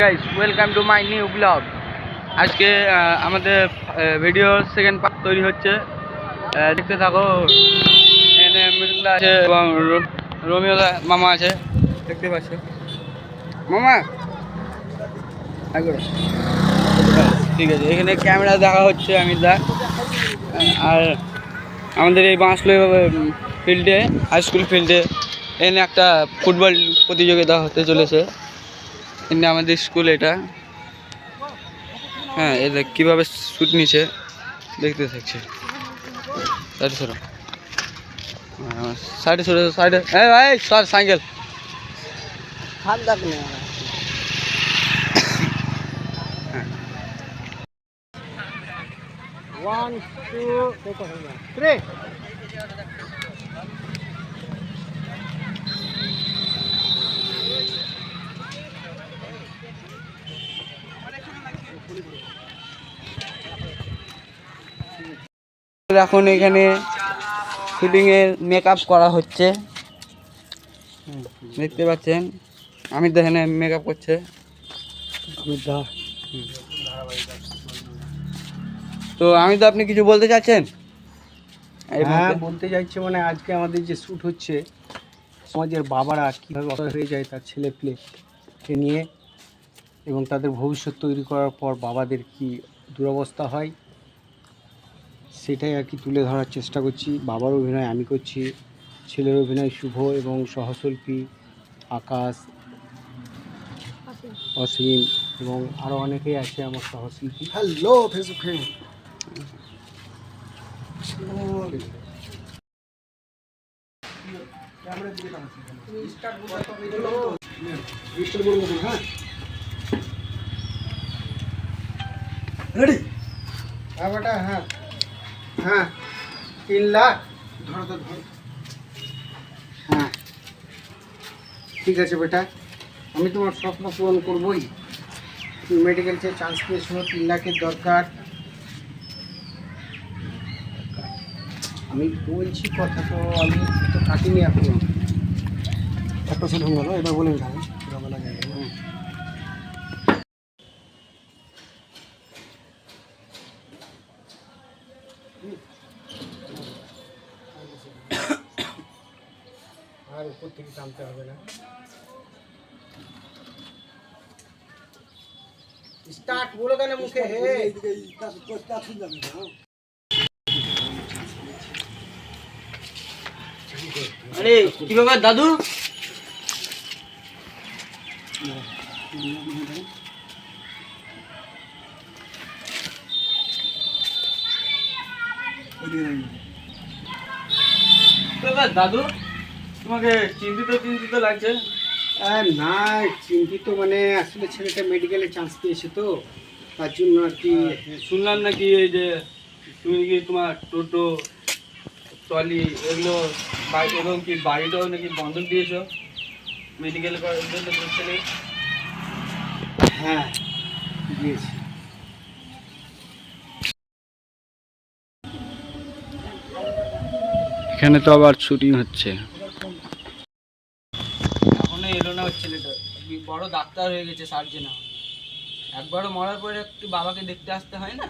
Guys welcome to my new blog. আজকে আমাদের video second part তৈরি হচ্ছে, দেখতে থাকো। এখানে মৃদুলা আছে এবং রোমিও মামা আছে, দেখতে পাচ্ছ। মামা ঠিক আছে, এখানে ক্যামেরা দেখা হচ্ছে আমির দা। আর আমাদের এই বাঁশলো ফিল্ডে, হাই স্কুল ফিল্ডে এখানে একটা ফুটবল প্রতিযোগিতা হতে চলেছে। এখানে আমাদের স্কুল এটা। হ্যাঁ, এই দেখ কীভাবে শ্যুট নিচ্ছে, দেখতে থাকছে। সাইডে সরো, সাইডে সরো, সাইডে। হ্যাঁ ভাই সর, সাইকেল হাত দেখ না। One two three. এখন এখানে শুটিংয়ের মেকআপ করা হচ্ছে, দেখতে পাচ্ছেন। আমির দা এখানে মেকআপ করছে। তো আমির দা, আপনি কিছু বলতে চাচ্ছেন? হ্যাঁ, বলতে চাইছি মানে আজকে আমাদের যে শ্যুট হচ্ছে, সমাজের বাবারা কীভাবে অসহায় হয়ে যায় তার ছেলে পেলেকে নিয়ে, এবং তাদের ভবিষ্যৎ তৈরি করার পর বাবাদের কি দুরবস্থা হয় সেটাই আর কি তুলে ধরার চেষ্টা করছি। বাবার অভিনয় আমি করছি, ছেলের অভিনয় শুভ এবং সহশিল্পী আকাশ, অসীম এবং আরও অনেকেই আছে আমার সহশিল্পী। Hello Facebook friend. হ্যাঁ বেটা, হ্যাঁ হ্যাঁ 3 লাখ ধর ধর ধর। হ্যাঁ ঠিক আছে বেটা, আমি তোমার স্বপ্ন পূরণ করবই। তুমি মেডিকেল চেয়ে চান্স পেয়েছো, 3 লাখের দরকার। আমি বলছি কথা তো, আমি তো কাটিনি এখনো। একটা সেল হয়ে গেল, এবার বলে যাবো আর উপর থেকে টানতে হবে না। স্টার্ট বলো কেন মুখে? হে আরে কি ব্যাপার দাদু? দাদু, তোমাকে চিন্তিত চিন্তিত লাগছে। না, চিন্তিত মানে আসলে ছেলেটা মেডিকেলে চান্স পেয়েছে তো, তার জন্য আর কি। শুনলাম নাকি এই যে তুমি কি তোমার টোটো ট্রলি এগুলো এবং কি বাড়িটাও নাকি বন্ধক দিয়েছো মেডিকেল করার জন্য তোমার ছেলে? হ্যাঁ দিয়েছি। এখানে তো আবার শুটিং হচ্ছে। এখনো এলো না ওর ছেলেটা, বড় ডাক্তার হয়ে গেছে, সার্জেন। একবারও মরার পরে একটু বাবাকে দেখতে আসতে হয় না?